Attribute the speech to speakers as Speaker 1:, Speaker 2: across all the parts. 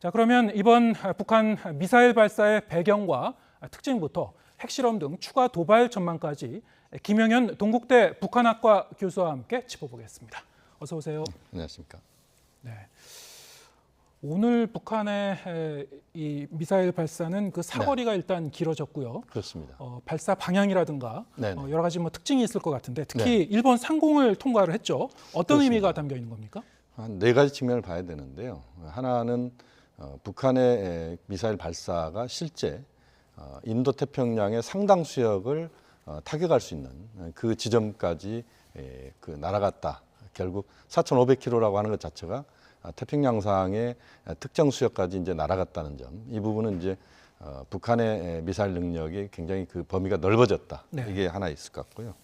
Speaker 1: 자, 그러면 이번 북한 미사일 발사의 배경과 특징부터 핵실험 등 추가 도발 전망까지 김영현 동국대 북한학과 교수와 함께 짚어보겠습니다. 어서 오세요.
Speaker 2: 안녕하십니까.
Speaker 1: 네. 오늘 북한의 이 미사일 발사는 그 사거리가 일단 길어졌고요.
Speaker 2: 그렇습니다.
Speaker 1: 발사 방향이라든가 여러 가지 뭐 특징이 있을 것 같은데 특히 일본 상공을 통과를 했죠. 어떤
Speaker 2: 그렇습니다.
Speaker 1: 의미가 담겨 있는 겁니까?
Speaker 2: 한 네 가지 측면을 봐야 되는데요. 하나는 북한의 미사일 발사가 실제 인도 태평양의 상당 수역을 타격할 수 있는 그 지점까지 날아갔다. 결국 4,500km라고 하는 것 자체가 태평양상의 특정 수역까지 이제 날아갔다는 점. 이 부분은 이제 북한의 미사일 능력이 굉장히 그 범위가 넓어졌다.
Speaker 1: 네.
Speaker 2: 이게 하나 있을 것 같고요.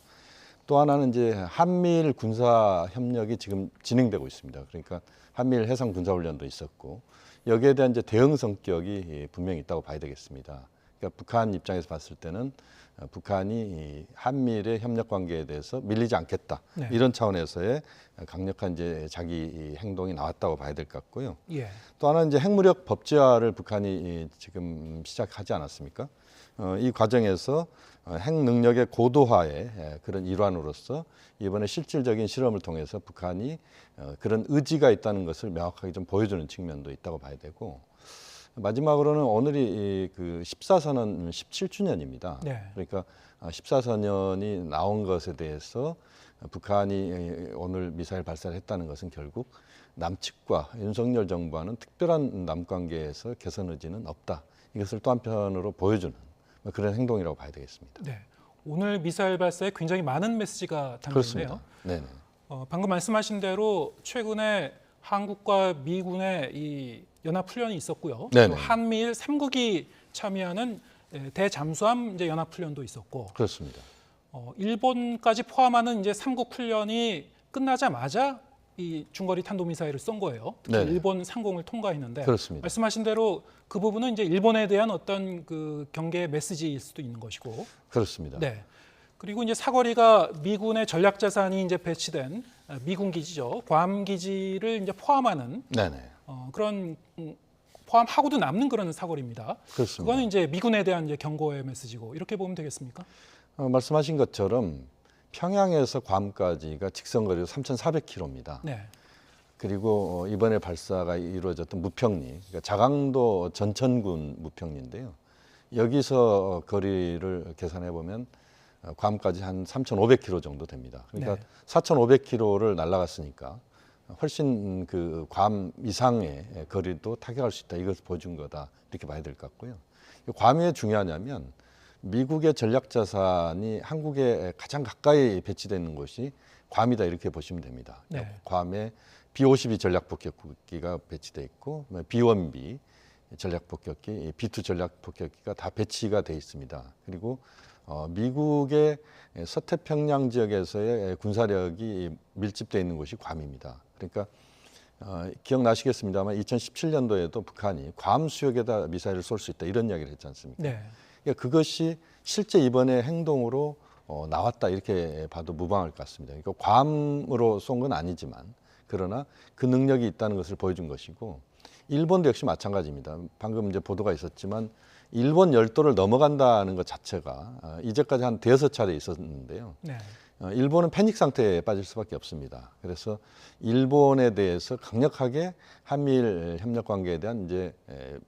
Speaker 2: 또 하나는 이제 한미일 군사 협력이 지금 진행되고 있습니다. 그러니까 한미일 해상 군사 훈련도 있었고 여기에 대한 이제 대응 성격이 분명히 있다고 봐야 되겠습니다. 그러니까 북한 입장에서 봤을 때는 북한이 한미일의 협력 관계에 대해서 밀리지 않겠다.
Speaker 1: 네.
Speaker 2: 이런 차원에서의 강력한 이제 자기 행동이 나왔다고 봐야 될 것 같고요.
Speaker 1: 예.
Speaker 2: 또 하나는 이제 핵무력 법제화를 북한이 지금 시작하지 않았습니까? 이 과정에서 핵 능력의 고도화의 그런 일환으로서 이번에 실질적인 실험을 통해서 북한이 그런 의지가 있다는 것을 명확하게 좀 보여주는 측면도 있다고 봐야 되고 마지막으로는 오늘이 그 14선언 17주년입니다.
Speaker 1: 네.
Speaker 2: 그러니까 14선언이 나온 것에 대해서 북한이 오늘 미사일 발사를 했다는 것은 결국 남측과 윤석열 정부와는 특별한 남관계에서 개선 의지는 없다. 이것을 또 한편으로 보여주는 그런 행동이라고 봐야 되겠습니다.
Speaker 1: 네. 오늘 미사일 발사에 굉장히 많은 메시지가 담겨 있네요.
Speaker 2: 네네.
Speaker 1: 방금 말씀하신 대로 최근에 한국과 미군의 이 연합훈련이 있었고요.
Speaker 2: 네네.
Speaker 1: 또 한미일 3국이 참여하는 대잠수함 이제 연합훈련도 있었고,
Speaker 2: 그렇습니다.
Speaker 1: 일본까지 포함하는 이제 3국 훈련이 끝나자마자 이 중거리 탄도미사일을 쏜 거예요. 특히
Speaker 2: 네네.
Speaker 1: 일본 상공을 통과했는데
Speaker 2: 그렇습니다.
Speaker 1: 말씀하신 대로 그 부분은 이제 일본에 대한 어떤 그 경계의 메시지일 수도 있는 것이고,
Speaker 2: 그렇습니다.
Speaker 1: 네. 그리고 이제 사거리가 미군의 전략 자산이 이제 배치된 미군 기지죠. 괌 기지를 이제 포함하는
Speaker 2: 네네.
Speaker 1: 그런 포함하고도 남는 그런 사거리입니다.
Speaker 2: 그렇습니다.
Speaker 1: 그거는 이제 미군에 대한 이제 경고의 메시지고 이렇게 보면 되겠습니까?
Speaker 2: 말씀하신 것처럼 평양에서 괌까지가 직선거리로 3,400km입니다.
Speaker 1: 네.
Speaker 2: 그리고 이번에 발사가 이루어졌던 무평리, 그러니까 자강도 전천군 무평리인데요. 여기서 거리를 계산해 보면 괌까지 한 3,500km 정도 됩니다. 그러니까
Speaker 1: 네.
Speaker 2: 4,500km를 날아갔으니까 훨씬 그 괌 이상의 거리도 타격할 수 있다. 이것을 보여준 거다. 이렇게 봐야 될 것 같고요. 괌이 왜 중요하냐면 미국의 전략 자산이 한국에 가장 가까이 배치되어 있는 곳이 괌이다. 이렇게 보시면 됩니다.
Speaker 1: 네.
Speaker 2: 괌에 B-52 전략 폭격기가 배치되어 있고 B-1B 전략 폭격기, B-2 전략 폭격기가 다 배치가 되어 있습니다. 그리고 미국의 서태평양 지역에서의 군사력이 밀집되어 있는 곳이 괌입니다. 그러니까 기억나시겠습니다만 2017년도에도 북한이 괌 수역에다 미사일을 쏠 수 있다 이런 이야기를 했지 않습니까?
Speaker 1: 네.
Speaker 2: 그러니까 그것이 실제 이번에 행동으로 나왔다 이렇게 봐도 무방할 것 같습니다. 그러니까 괌으로 쏜 건 아니지만 그러나 그 능력이 있다는 것을 보여준 것이고 일본도 역시 마찬가지입니다. 방금 이제 보도가 있었지만 일본 열도를 넘어간다는 것 자체가 이제까지 한 대여섯 차례 있었는데요.
Speaker 1: 네.
Speaker 2: 일본은 패닉 상태에 빠질 수밖에 없습니다. 그래서 일본에 대해서 강력하게 한미일 협력 관계에 대한 이제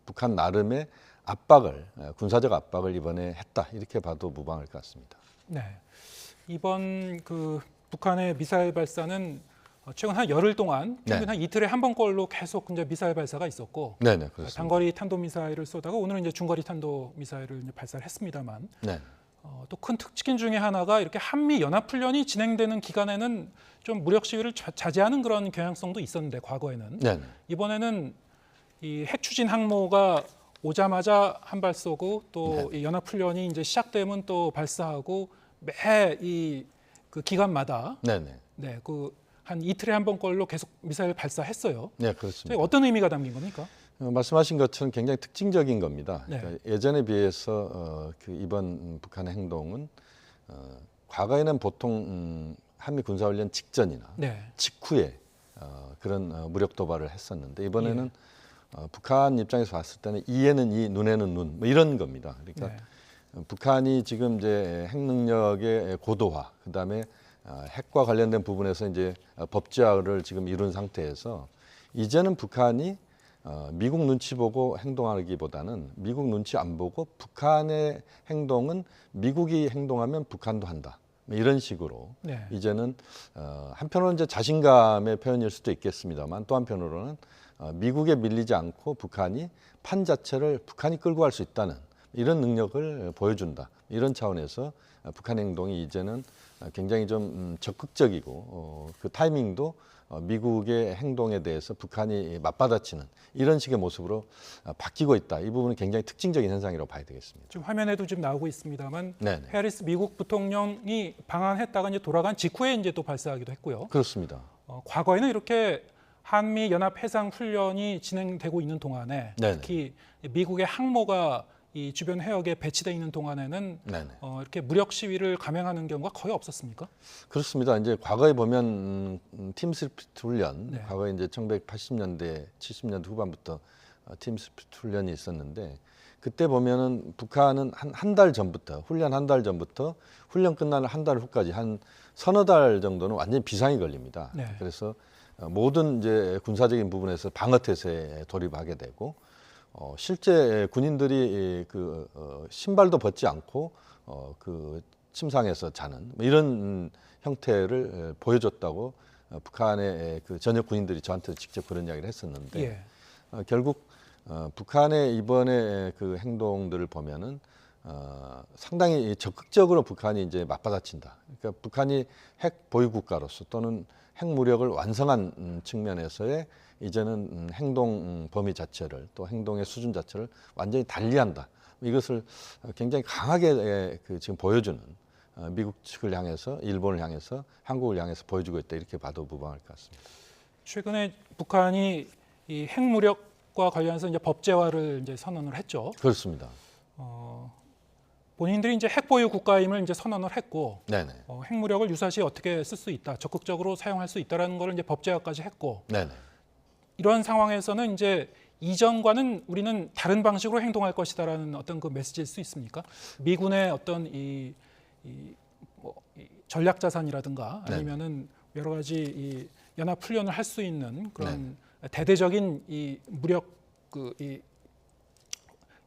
Speaker 2: 북한 나름의 압박을 군사적 압박을 이번에 했다 이렇게 봐도 무방할 것 같습니다.
Speaker 1: 네. 이번 그 북한의 미사일 발사는 최근 한 열흘 동안 평균 한 이틀에 한 번꼴로 계속 이제 미사일 발사가 있었고,
Speaker 2: 네네 그렇습니다.
Speaker 1: 단거리 탄도 미사일을 쏘다가 오늘은 이제 중거리 탄도 미사일을 이제 발사를 했습니다만,
Speaker 2: 네.
Speaker 1: 또 큰 특징 중에 하나가 이렇게 한미 연합 훈련이 진행되는 기간에는 좀 무력 시위를 자제하는 그런 경향성도 있었는데 과거에는
Speaker 2: 네네.
Speaker 1: 이번에는 이 핵 추진 항모가 오자마자 한 발 쏘고 또 이 연합 훈련이 이제 시작되면 또 발사하고 매 이 그 기간마다
Speaker 2: 네네.
Speaker 1: 네, 그 한 이틀에 한 번꼴로 계속 미사일 발사했어요.
Speaker 2: 네 그렇습니다.
Speaker 1: 어떤 의미가 담긴 겁니까?
Speaker 2: 말씀하신 것처럼 굉장히 특징적인 겁니다.
Speaker 1: 네.
Speaker 2: 그러니까 예전에 비해서 그 이번 북한의 행동은 과거에는 보통 한미 군사훈련 직전이나
Speaker 1: 네.
Speaker 2: 직후에 그런 무력 도발을 했었는데 이번에는 북한 입장에서 봤을 때는 이에는 이, 눈에는 눈, 뭐 이런 겁니다. 그러니까
Speaker 1: 네.
Speaker 2: 북한이 지금 이제 핵 능력의 고도화, 그다음에 핵과 관련된 부분에서 이제 법제화를 지금 이룬 상태에서 이제는 북한이 미국 눈치 보고 행동하기보다는 미국 눈치 안 보고 북한의 행동은 미국이 행동하면 북한도 한다. 뭐 이런 식으로
Speaker 1: 네.
Speaker 2: 이제는 한편으로는 이제 자신감의 표현일 수도 있겠습니다만 또 한편으로는 미국에 밀리지 않고 북한이 판 자체를 북한이 끌고 갈 수 있다는 이런 능력을 보여준다. 이런 차원에서 북한 행동이 이제는 굉장히 좀 적극적이고 그 타이밍도 미국의 행동에 대해서 북한이 맞받아치는 이런 식의 모습으로 바뀌고 있다. 이 부분은 굉장히 특징적인 현상이라고 봐야 되겠습니다.
Speaker 1: 지금 화면에도 지금 나오고 있습니다만
Speaker 2: 네네.
Speaker 1: 해리스 미국 부통령이 방한했다가 이제 돌아간 직후에 이제 또 발사하기도 했고요.
Speaker 2: 그렇습니다.
Speaker 1: 과거에는 이렇게 한미 연합 해상 훈련이 진행되고 있는 동안에
Speaker 2: 네네.
Speaker 1: 특히 미국의 항모가 이 주변 해역에 배치되어 있는 동안에는
Speaker 2: 네네.
Speaker 1: 이렇게 무력 시위를 감행하는 경우가 거의 없었습니까?
Speaker 2: 그렇습니다. 이제 과거에 보면 팀 스피릿 훈련,
Speaker 1: 네.
Speaker 2: 과거에 이제 1980년대, 70년대 후반부터 팀 스피릿 훈련이 있었는데 그때 보면은 북한은 한 달 전부터 훈련 한 달 전부터 훈련 끝나는 한 달 후까지 한 서너 달 정도는 완전히 비상이 걸립니다.
Speaker 1: 네.
Speaker 2: 그래서 모든 이제 군사적인 부분에서 방어 태세에 돌입하게 되고 실제 군인들이 신발도 벗지 않고 그 침상에서 자는 뭐 이런 형태를 보여줬다고 북한의 그 전역 군인들이 저한테 직접 그런 이야기를 했었는데
Speaker 1: 예.
Speaker 2: 결국 북한의 이번에 그 행동들을 보면은 상당히 적극적으로 북한이 이제 맞받아친다. 그러니까 북한이 핵 보유 국가로서 또는 핵 무력을 완성한 측면에서의 이제는 행동 범위 자체를 또 행동의 수준 자체를 완전히 달리한다. 이것을 굉장히 강하게 지금 보여주는 미국 측을 향해서 일본을 향해서 한국을 향해서 보여주고 있다 이렇게 봐도 무방할 것 같습니다.
Speaker 1: 최근에 북한이 이 핵무력과 관련해서 이제 법제화를 이제 선언을 했죠.
Speaker 2: 그렇습니다.
Speaker 1: 본인들이 이제 핵보유 국가임을 이제 선언을 했고
Speaker 2: 네네.
Speaker 1: 핵무력을 유사시 어떻게 쓸 수 있다, 적극적으로 사용할 수 있다라는 것을 이제 법제화까지 했고
Speaker 2: 네네.
Speaker 1: 이런 상황에서는 이제 이전과는 우리는 다른 방식으로 행동할 것이다라는 어떤 그 메시지일 수 있습니까? 미군의 어떤 이 전략 자산이라든가 아니면은 여러 가지 이 연합 훈련을 할 수 있는 그런 대대적인 이 무력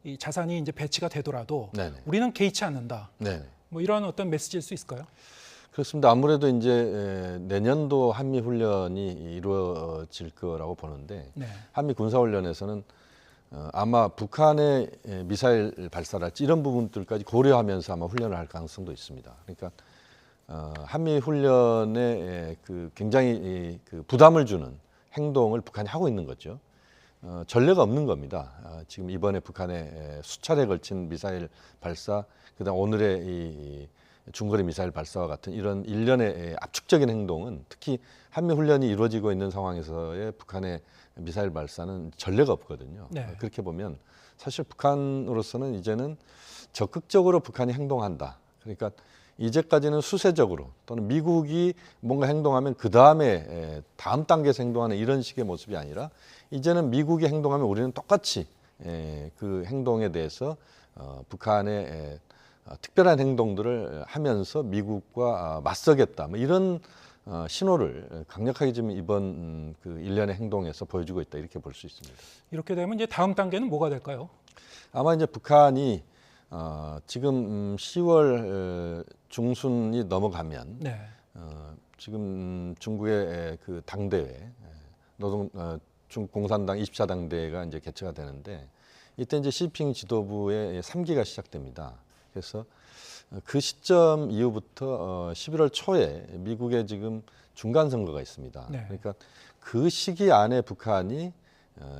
Speaker 1: 이 자산이 이제 배치가 되더라도
Speaker 2: 네네.
Speaker 1: 우리는 개의치 않는다.
Speaker 2: 네네.
Speaker 1: 뭐 이런 어떤 메시지일 수 있을까요?
Speaker 2: 그렇습니다. 아무래도 이제 내년도 한미 훈련이 이루어질 거라고 보는데
Speaker 1: 네.
Speaker 2: 한미 군사 훈련에서는 아마 북한의 미사일 발사랄지 이런 부분들까지 고려하면서 아마 훈련을 할 가능성도 있습니다. 그러니까 한미 훈련에 그 굉장히 그 부담을 주는 행동을 북한이 하고 있는 거죠. 전례가 없는 겁니다. 지금 이번에 북한의 수차례 걸친 미사일 발사, 그다음 오늘의 이 중거리 미사일 발사와 같은 이런 일련의 압축적인 행동은 특히 한미 훈련이 이루어지고 있는 상황에서의 북한의 미사일 발사는 전례가 없거든요.
Speaker 1: 네.
Speaker 2: 그렇게 보면 사실 북한으로서는 이제는 적극적으로 북한이 행동한다. 그러니까 이제까지는 수세적으로 또는 미국이 뭔가 행동하면 그 다음에 다음 단계에서 행동하는 이런 식의 모습이 아니라 이제는 미국이 행동하면 우리는 똑같이 그 행동에 대해서 북한의 특별한 행동들을 하면서 미국과 맞서겠다. 뭐 이런 신호를 강력하게 지금 이번 그 일련의 행동에서 보여주고 있다 이렇게 볼 수 있습니다.
Speaker 1: 이렇게 되면 이제 다음 단계는 뭐가 될까요?
Speaker 2: 아마 이제 북한이 지금 10월 중순이 넘어가면
Speaker 1: 네.
Speaker 2: 지금 중국의 그 당대회 중국 공산당 24당 대회가 이제 개최가 되는데 이때 이제 시진핑 지도부의 3기가 시작됩니다. 그래서 그 시점 이후부터 11월 초에 미국에 지금 중간 선거가 있습니다.
Speaker 1: 네.
Speaker 2: 그러니까 그 시기 안에 북한이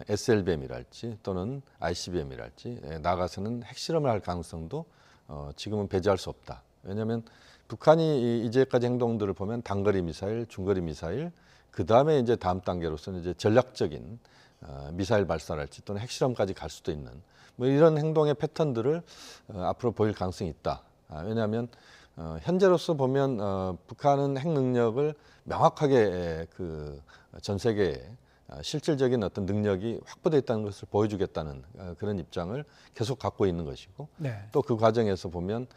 Speaker 2: SLBM이랄지 또는 ICBM이랄지 나가서는 핵실험을 할 가능성도 지금은 배제할 수 없다. 왜냐하면 북한이 이제까지 행동들을 보면 단거리 미사일, 중거리 미사일, 그 다음에 이제 다음 단계로서는 이제 전략적인 미사일 발사랄지 또는 핵실험까지 갈 수도 있는 뭐 이런 행동의 패턴들을 앞으로 보일 가능성이 있다. 왜냐하면 현재로서 보면 북한은 핵 능력을 명확하게 그 전 세계에 실질적인 어떤 능력이 확보되어 있다는 것을 보여주겠다는 그런 입장을 계속 갖고 있는 것이고
Speaker 1: 네.
Speaker 2: 또 그 과정에서 보면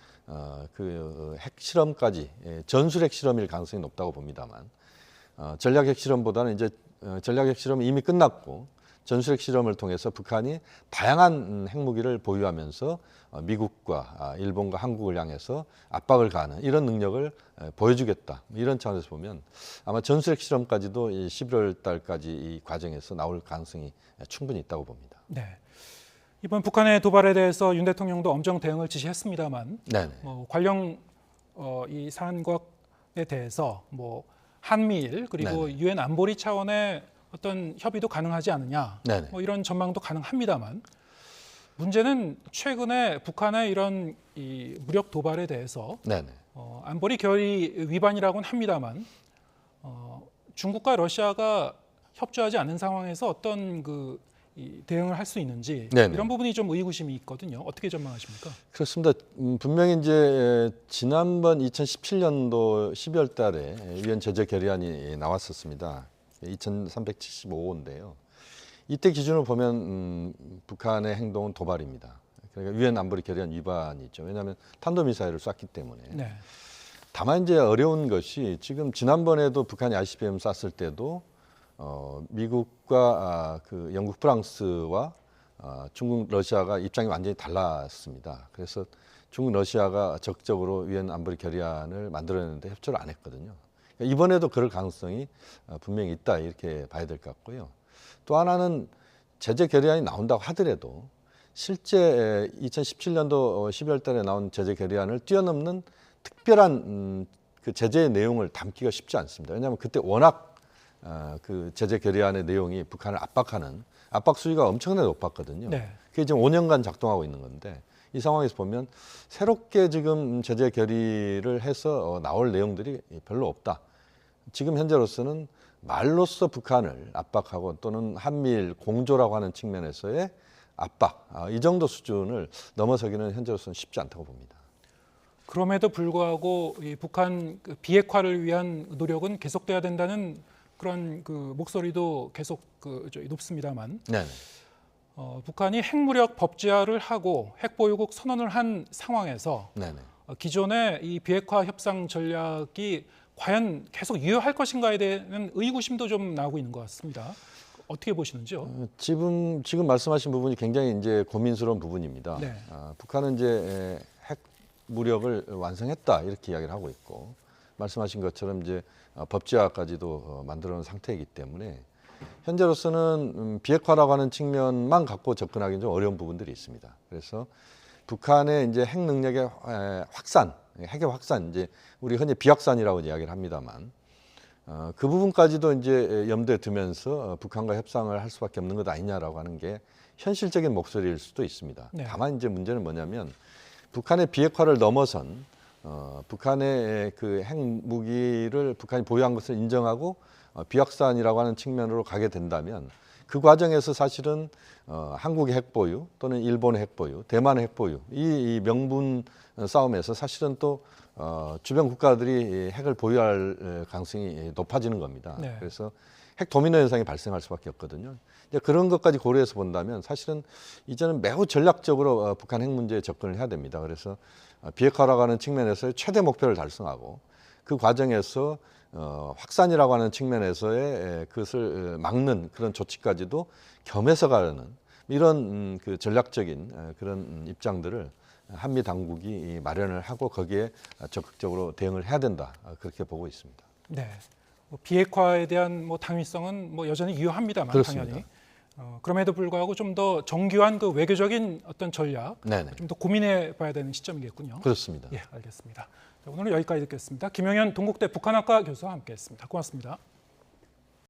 Speaker 2: 그 핵실험까지 전술 핵실험일 가능성이 높다고 봅니다만 전략 핵실험보다는 이제 전략 핵실험이 이미 끝났고 전술 핵실험을 통해서 북한이 다양한 핵무기를 보유하면서 미국과 일본과 한국을 향해서 압박을 가하는 이런 능력을 보여주겠다. 이런 차원에서 보면 아마 전술 핵실험까지도 11월 달까지 이 과정에서 나올 가능성이 충분히 있다고 봅니다.
Speaker 1: 네. 이번 북한의 도발에 대해서 윤 대통령도 엄정 대응을 지시했습니다만
Speaker 2: 네네.
Speaker 1: 관련 이 사안에 대해서 뭐 한미일 그리고
Speaker 2: 네네.
Speaker 1: 유엔 안보리 차원의 어떤 협의도 가능하지 않느냐
Speaker 2: 네네.
Speaker 1: 뭐 이런 전망도 가능합니다만 문제는 최근에 북한의 이런 이 무력 도발에 대해서
Speaker 2: 네네.
Speaker 1: 안보리 결의 위반이라고는 합니다만 중국과 러시아가 협조하지 않는 상황에서 어떤 이 대응을 할 수 있는지
Speaker 2: 네네.
Speaker 1: 이런 부분이 좀 의구심이 있거든요. 어떻게 전망하십니까?
Speaker 2: 그렇습니다. 분명히 이제 지난번 2017년도 12월 달에 유엔 제재 결의안이 나왔었습니다. 2375호인데요. 이때 기준으로 보면 북한의 행동은 도발입니다. 그러니까 유엔 안보리 결의안 위반이죠. 왜냐하면 탄도미사일을 쐈기 때문에.
Speaker 1: 네.
Speaker 2: 다만 이제 어려운 것이 지금 지난번에도 북한이 ICBM 쐈을 때도 미국과 그 영국, 프랑스와 중국, 러시아가 입장이 완전히 달랐습니다. 그래서 중국, 러시아가 적극적으로 유엔 안보리 결의안을 만들어내는데 협조를 안 했거든요. 이번에도 그럴 가능성이 분명히 있다 이렇게 봐야 될 것 같고요. 또 하나는 제재 결의안이 나온다고 하더라도 실제 2017년도 12월 달에 나온 제재 결의안을 뛰어넘는 특별한 그 제재의 내용을 담기가 쉽지 않습니다. 왜냐하면 그때 워낙 그 제재 결의안의 내용이 북한을 압박하는 압박 수위가 엄청나게 높았거든요.
Speaker 1: 네.
Speaker 2: 그게 지금 5년간 작동하고 있는 건데 이 상황에서 보면 새롭게 지금 제재 결의를 해서 나올 내용들이 별로 없다. 지금 현재로서는 말로써 북한을 압박하고 또는 한미일 공조라고 하는 측면에서의 압박, 이 정도 수준을 넘어서기는 현재로서는 쉽지 않다고 봅니다.
Speaker 1: 그럼에도 불구하고 이 북한 비핵화를 위한 노력은 계속돼야 된다는 그런 그 목소리도 계속 높습니다만
Speaker 2: 네.
Speaker 1: 북한이 핵무력 법제화를 하고 핵보유국 선언을 한 상황에서
Speaker 2: 네네.
Speaker 1: 기존의 이 비핵화 협상 전략이 과연 계속 유효할 것인가에 대한 의구심도 좀 나오고 있는 것 같습니다. 어떻게 보시는지요?
Speaker 2: 지금 말씀하신 부분이 굉장히 이제 고민스러운 부분입니다.
Speaker 1: 네.
Speaker 2: 북한은 이제 핵 무력을 완성했다 이렇게 이야기를 하고 있고 말씀하신 것처럼 이제 법제화까지도 만들어놓은 상태이기 때문에 현재로서는 비핵화라고 하는 측면만 갖고 접근하기는 좀 어려운 부분들이 있습니다. 그래서 북한의 이제 핵 능력의 확산, 핵의 확산, 이제 우리 흔히 비확산이라고 이야기를 합니다만 그 부분까지도 이제 염두에 두면서 북한과 협상을 할 수밖에 없는 것 아니냐라고 하는 게 현실적인 목소리일 수도 있습니다.
Speaker 1: 네.
Speaker 2: 다만 이제 문제는 뭐냐면 북한의 비핵화를 넘어선 북한의 그 핵무기를 북한이 보유한 것을 인정하고 비확산이라고 하는 측면으로 가게 된다면 그 과정에서 사실은 한국의 핵보유 또는 일본의 핵보유, 대만의 핵보유 이 명분 싸움에서 사실은 또 주변 국가들이 핵을 보유할 가능성이 높아지는 겁니다.
Speaker 1: 네.
Speaker 2: 그래서 핵 도미노 현상이 발생할 수밖에 없거든요. 이제 그런 것까지 고려해서 본다면 사실은 이제는 매우 전략적으로 북한 핵 문제에 접근을 해야 됩니다. 그래서 비핵화라고 하는 측면에서의 최대 목표를 달성하고 그 과정에서 확산이라고 하는 측면에서의 그것을 막는 그런 조치까지도 겸해서 가려는 이런 그 전략적인 그런 입장들을 한미 당국이 마련을 하고 거기에 적극적으로 대응을 해야 된다 그렇게 보고 있습니다.
Speaker 1: 네. 비핵화에 대한 당위성은 여전히 유효합니다만
Speaker 2: 그렇습니다.
Speaker 1: 당연히 그럼에도 불구하고 좀 더 정교한 그 외교적인 어떤 전략
Speaker 2: 네네.
Speaker 1: 좀 더 고민해봐야 되는 시점이겠군요.
Speaker 2: 그렇습니다.
Speaker 1: 예, 알겠습니다. 자, 오늘은 여기까지 듣겠습니다. 김영현 동국대 북한학과 교수와 함께했습니다. 고맙습니다.